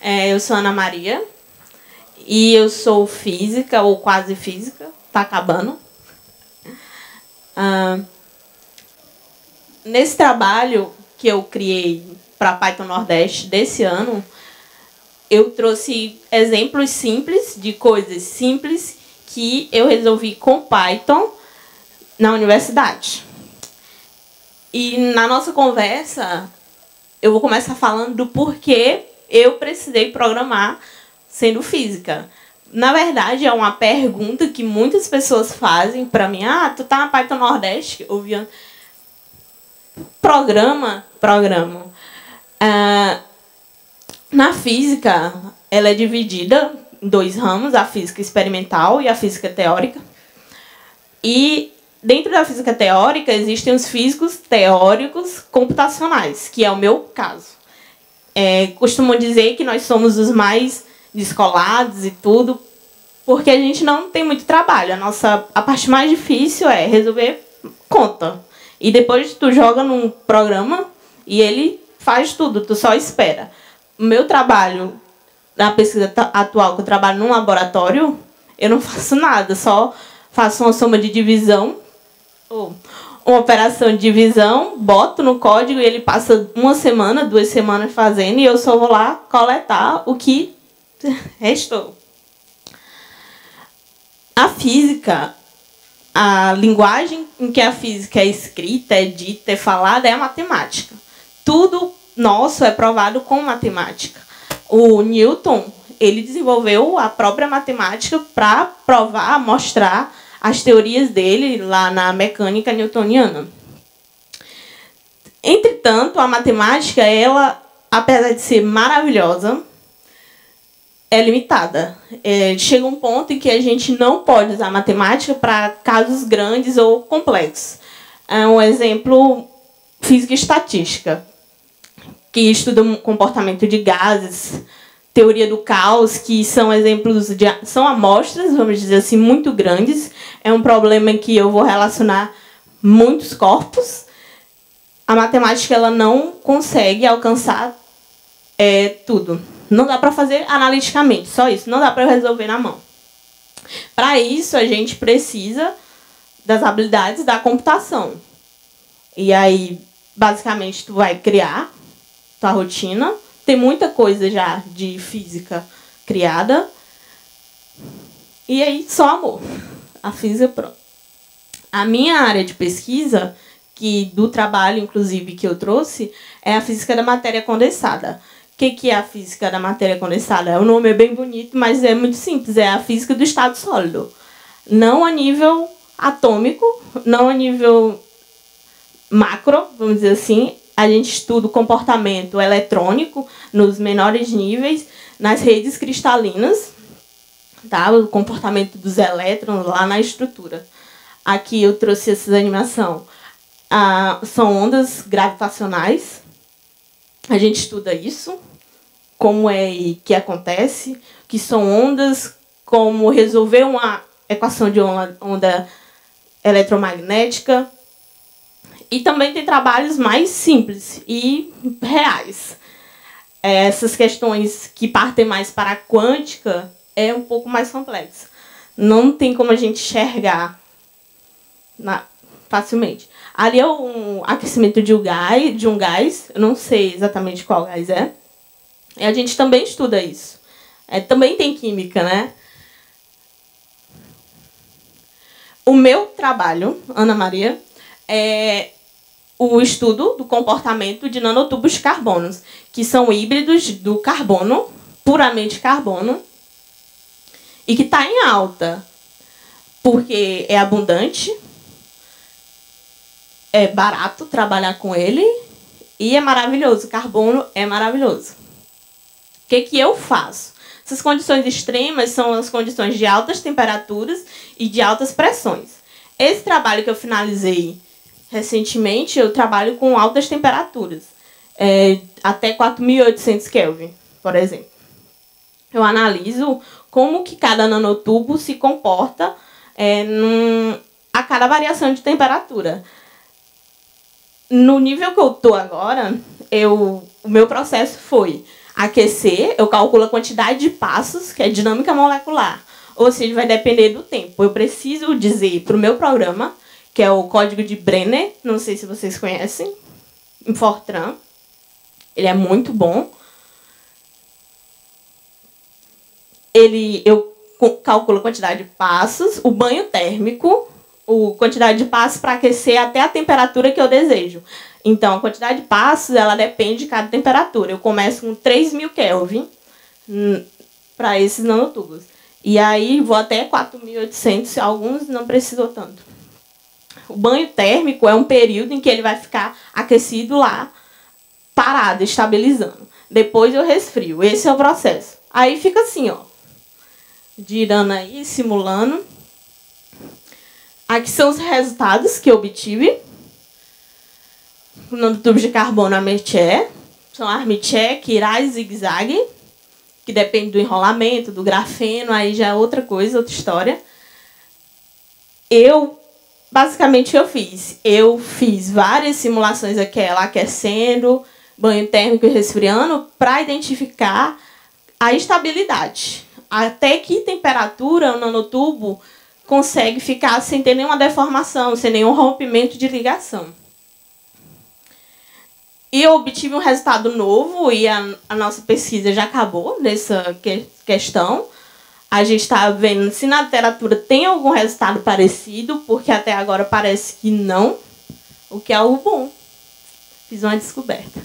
Eu sou Ana Maria e eu sou física, ou quase física, tá acabando. Nesse trabalho que eu criei para a Python Nordeste desse ano, eu trouxe exemplos simples de coisas simples que eu resolvi com Python na universidade. E na nossa conversa, eu vou começar falando do porquê eu precisei programar sendo física. Na verdade, é uma pergunta que muitas pessoas fazem para mim. Tu tá na Python Nordeste? Eu via... Programa. Na física, ela é dividida em 2 ramos, a física experimental e a física teórica. E dentro da física teórica, existem os físicos teóricos computacionais, que é o meu caso. Costumo dizer que nós somos os mais descolados e tudo, porque a gente não tem muito trabalho. A parte mais difícil é resolver conta. E depois tu joga num programa e ele faz tudo, tu só espera. O meu trabalho, na pesquisa atual, que eu trabalho num laboratório, eu não faço nada, só faço uma soma de divisão, uma operação de divisão, boto no código e ele passa 1 semana, 2 semanas fazendo e eu só vou lá coletar o que restou. A física, a linguagem em que a física é escrita, é dita, é falada, é a matemática. Tudo nosso é provado com matemática. O Newton, ele desenvolveu a própria matemática para provar, mostrar as teorias dele lá na mecânica newtoniana. Entretanto, a matemática, ela, apesar de ser maravilhosa, é limitada. Chega um ponto em que a gente não pode usar matemática para casos grandes ou complexos. Um exemplo, física e estatística, que estuda o comportamento de gases, teoria do caos, que são exemplos são amostras, vamos dizer assim, muito grandes. É um problema em que eu vou relacionar muitos corpos. A matemática, ela não consegue alcançar tudo. Não dá para fazer analiticamente, só isso. Não dá para resolver na mão. Para isso, a gente precisa das habilidades da computação. E aí, basicamente, tu vai criar tua rotina. Tem muita coisa já de física criada. E aí, só amor. A física, pronto. A minha área de pesquisa, do trabalho, inclusive, que eu trouxe, é a física da matéria condensada. O que é a física da matéria condensada? O nome é bem bonito, mas é muito simples. É a física do estado sólido. Não a nível atômico, não a nível macro, vamos dizer assim. A gente estuda o comportamento eletrônico nos menores níveis, nas redes cristalinas, tá? O comportamento dos elétrons lá na estrutura. Aqui eu trouxe essa animação. São ondas gravitacionais. A gente estuda isso, como é que acontece, que são ondas, como resolver uma equação de onda eletromagnética. E também tem trabalhos mais simples e reais. Essas questões que partem mais para a quântica é um pouco mais complexa. Não tem como a gente enxergar facilmente. Ali é um aquecimento de um gás, eu não sei exatamente qual gás é. E a gente também estuda isso. Também tem química, né? O meu trabalho, Ana Maria, é o estudo do comportamento de nanotubos de carbono, que são híbridos do carbono, puramente carbono, e que está em alta, porque é abundante, é barato trabalhar com ele e é maravilhoso. Carbono é maravilhoso. O que eu faço? Essas condições extremas são as condições de altas temperaturas e de altas pressões. Esse trabalho que eu finalizei recentemente, eu trabalho com altas temperaturas, até 4.800 Kelvin, por exemplo. Eu analiso como que cada nanotubo se comporta a cada variação de temperatura. No nível que eu estou agora, o meu processo foi aquecer, eu calculo a quantidade de passos, que é dinâmica molecular. Ou seja, vai depender do tempo. Eu preciso dizer para o meu programa, que é o código de Brenner, não sei se vocês conhecem, em Fortran. Ele é muito bom. Eu calculo a quantidade de passos, o banho térmico, a quantidade de passos para aquecer até a temperatura que eu desejo. Então, a quantidade de passos, ela depende de cada temperatura. Eu começo com 3.000 Kelvin para esses nanotubos. E aí vou até 4.800, alguns não precisou tanto. O banho térmico é um período em que ele vai ficar aquecido lá, parado, estabilizando. Depois eu resfrio. Esse é o processo. Aí fica assim, ó, girando aí, simulando. Aqui são os resultados que eu obtive. Nanotubos de carbono Armitier. São Armitier, Quirais e zigue-zague, que depende do enrolamento, do grafeno, aí já é outra coisa, outra história. Basicamente, eu fiz várias simulações aquecendo, banho térmico e resfriando, para identificar a estabilidade. Até que temperatura o nanotubo consegue ficar sem ter nenhuma deformação, sem nenhum rompimento de ligação. E eu obtive um resultado novo, e a nossa pesquisa já acabou nessa questão. A gente está vendo se na literatura tem algum resultado parecido, porque até agora parece que não, o que é algo bom. Fiz uma descoberta.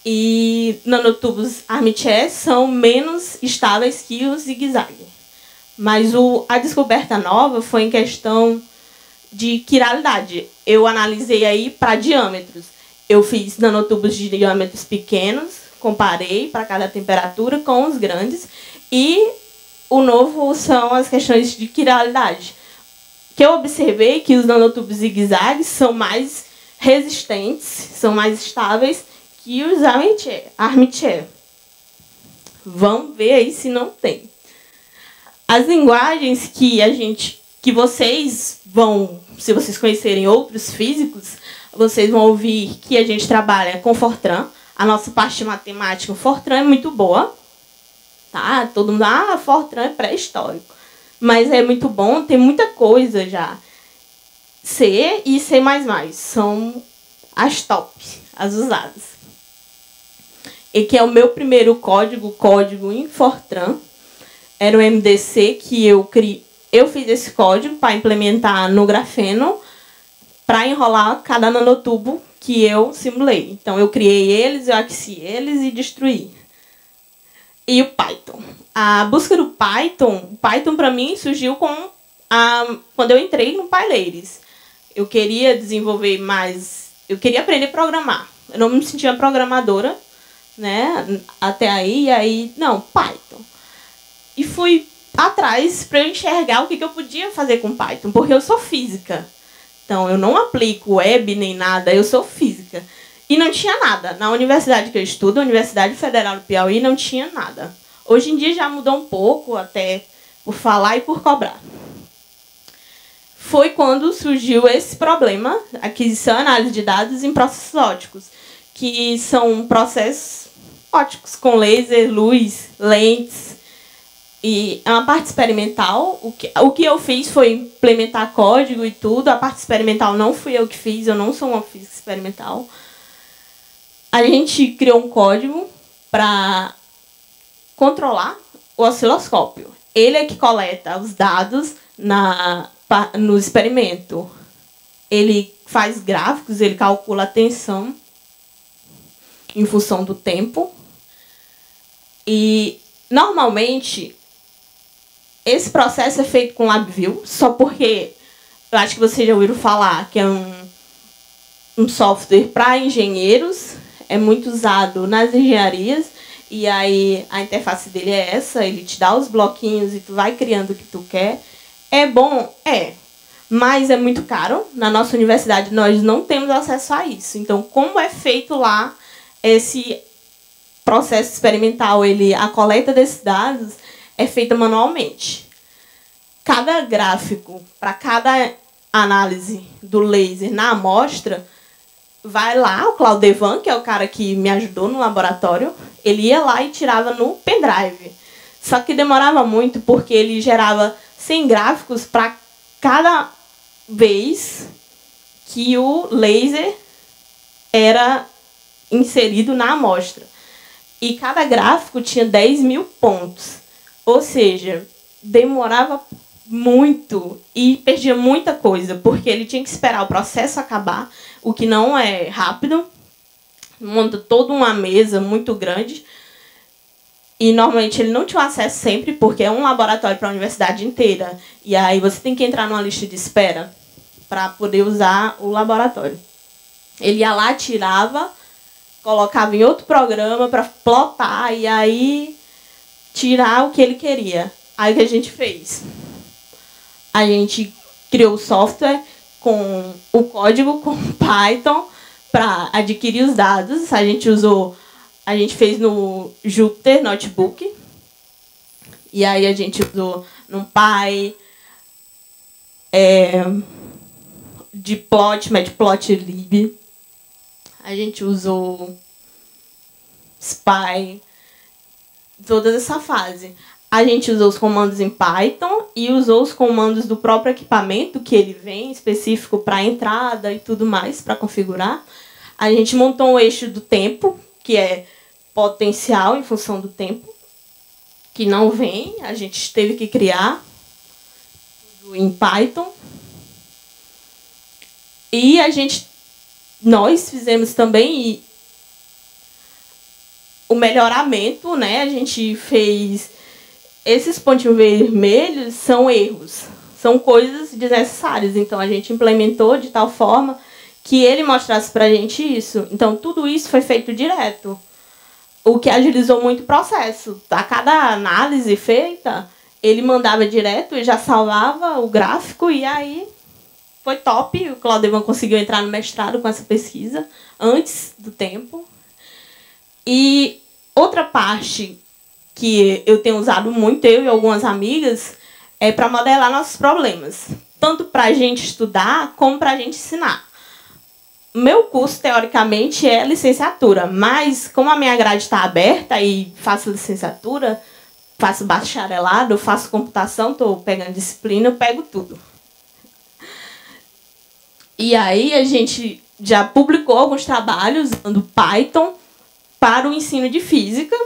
E nanotubos Armitier são menos estáveis que os zigue-zague. Mas a descoberta nova foi em questão de quiralidade. Eu analisei aí para diâmetros. Eu fiz nanotubos de diâmetros pequenos, comparei para cada temperatura com os grandes. E o novo são as questões de quiralidade. Que eu observei que os nanotubos zigue-zague são mais resistentes, são mais estáveis que os Armitier. Vamos ver aí se não tem. As linguagens que vocês vão, se vocês conhecerem outros físicos, vocês vão ouvir que a gente trabalha com Fortran. A nossa parte de matemática, o Fortran é muito boa. Tá? Todo mundo, Fortran é pré-histórico. Mas é muito bom, tem muita coisa já. C e C++ são as top, as usadas. E que é o meu primeiro código em Fortran. Era o MDC que eu criei. Eu fiz esse código para implementar no grafeno, para enrolar cada nanotubo que eu simulei. Então, eu criei eles, eu aqueci eles e destruí. E o Python. A busca do Python para mim surgiu quando eu entrei no PyLadies. Eu queria desenvolver mais, eu queria aprender a programar. Eu não me sentia programadora, né, até aí, não, Python. E fui atrás para eu enxergar o que eu podia fazer com Python, porque eu sou física. Então, eu não aplico web nem nada, eu sou física. E não tinha nada. Na universidade que eu estudo, a Universidade Federal do Piauí, não tinha nada. Hoje em dia já mudou um pouco, até por falar e por cobrar. Foi quando surgiu esse problema, aquisição e análise de dados em processos ópticos, que são processos ópticos com laser, luz, lentes. E é uma parte experimental. O que eu fiz foi implementar código e tudo. A parte experimental não fui eu que fiz, eu não sou uma física experimental. A gente criou um código para controlar o osciloscópio. Ele é que coleta os dados no experimento. Ele faz gráficos, ele calcula a tensão em função do tempo. E, normalmente, esse processo é feito com LabVIEW, só porque eu acho que vocês já ouviram falar que é um software para engenheiros, é muito usado nas engenharias, e aí a interface dele é essa, ele te dá os bloquinhos e tu vai criando o que tu quer. É bom? É. Mas é muito caro. Na nossa universidade nós não temos acesso a isso. Então, como é feito lá esse processo experimental, a coleta desses dados é feita manualmente. Cada gráfico, para cada análise do laser na amostra, vai lá o Claudevan, que é o cara que me ajudou no laboratório, Ele ia lá e tirava no pendrive. Só que demorava muito porque ele gerava 100 gráficos para cada vez que o laser era inserido na amostra. E cada gráfico tinha 10.000 pontos. Ou seja, demorava muito e perdia muita coisa, porque ele tinha que esperar o processo acabar, o que não é rápido. Monta toda uma mesa muito grande. E, normalmente, ele não tinha acesso sempre, porque é um laboratório para a universidade inteira. E aí você tem que entrar numa lista de espera para poder usar o laboratório. Ele ia lá, tirava, colocava em outro programa para plotar e aí tirar o que ele queria. Aí o que a gente fez? A gente criou o software com o código com Python para adquirir os dados. A gente fez no Jupyter Notebook. E aí a gente usou NumPy, Gplot, Matplotlib. A gente usou Spy, toda essa fase. A gente usou os comandos em Python e usou os comandos do próprio equipamento, que ele vem específico para entrada e tudo mais, para configurar. A gente montou um eixo do tempo, que é potencial em função do tempo, que não vem, a gente teve que criar tudo em Python. E nós fizemos também o melhoramento, né? A gente fez... Esses pontinhos vermelhos são erros, são coisas desnecessárias. Então, a gente implementou de tal forma que ele mostrasse para a gente isso. Então, tudo isso foi feito direto, o que agilizou muito o processo. A cada análise feita, ele mandava direto e já salvava o gráfico, e aí foi top. O Claudevan conseguiu entrar no mestrado com essa pesquisa antes do tempo. E outra parte que eu tenho usado muito, eu e algumas amigas, é para modelar nossos problemas, tanto para a gente estudar como para a gente ensinar. Meu curso, teoricamente, é licenciatura, mas como a minha grade está aberta e faço licenciatura, faço bacharelado, faço computação, estou pegando disciplina, eu pego tudo. E aí a gente já publicou alguns trabalhos usando Python para o ensino de física.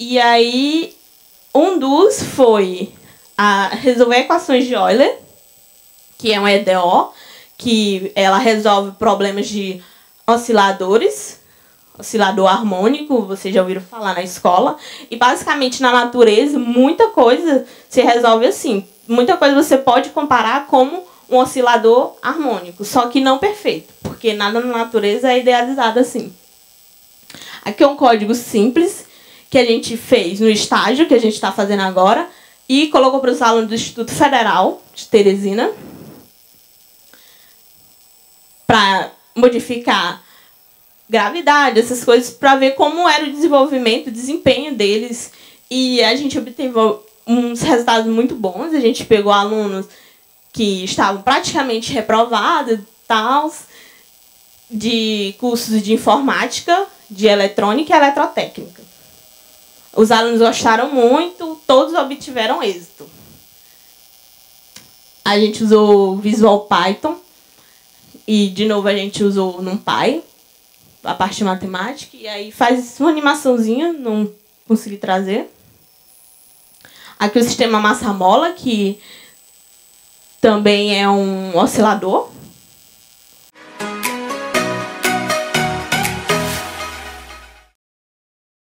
E aí, um dos foi resolver equações de Euler, que é um EDO, que ela resolve problemas de osciladores, oscilador harmônico, vocês já ouviram falar na escola. E, basicamente, na natureza, muita coisa se resolve assim. Muita coisa você pode comparar como um oscilador harmônico, só que não perfeito, porque nada na natureza é idealizado assim. Aqui é um código simples, que a gente fez no estágio, que a gente está fazendo agora, e colocou para os alunos do Instituto Federal de Teresina, para modificar gravidade, essas coisas, para ver como era o desenvolvimento, o desempenho deles. E a gente obteve uns resultados muito bons. A gente pegou alunos que estavam praticamente reprovados, tal, de cursos de informática, de eletrônica e eletrotécnica. Os alunos gostaram muito, todos obtiveram êxito. A gente usou Visual Python e, de novo, a gente usou NumPy, a parte de matemática, e aí faz uma animaçãozinha, não consegui trazer. Aqui o sistema massa-mola, que também é um oscilador,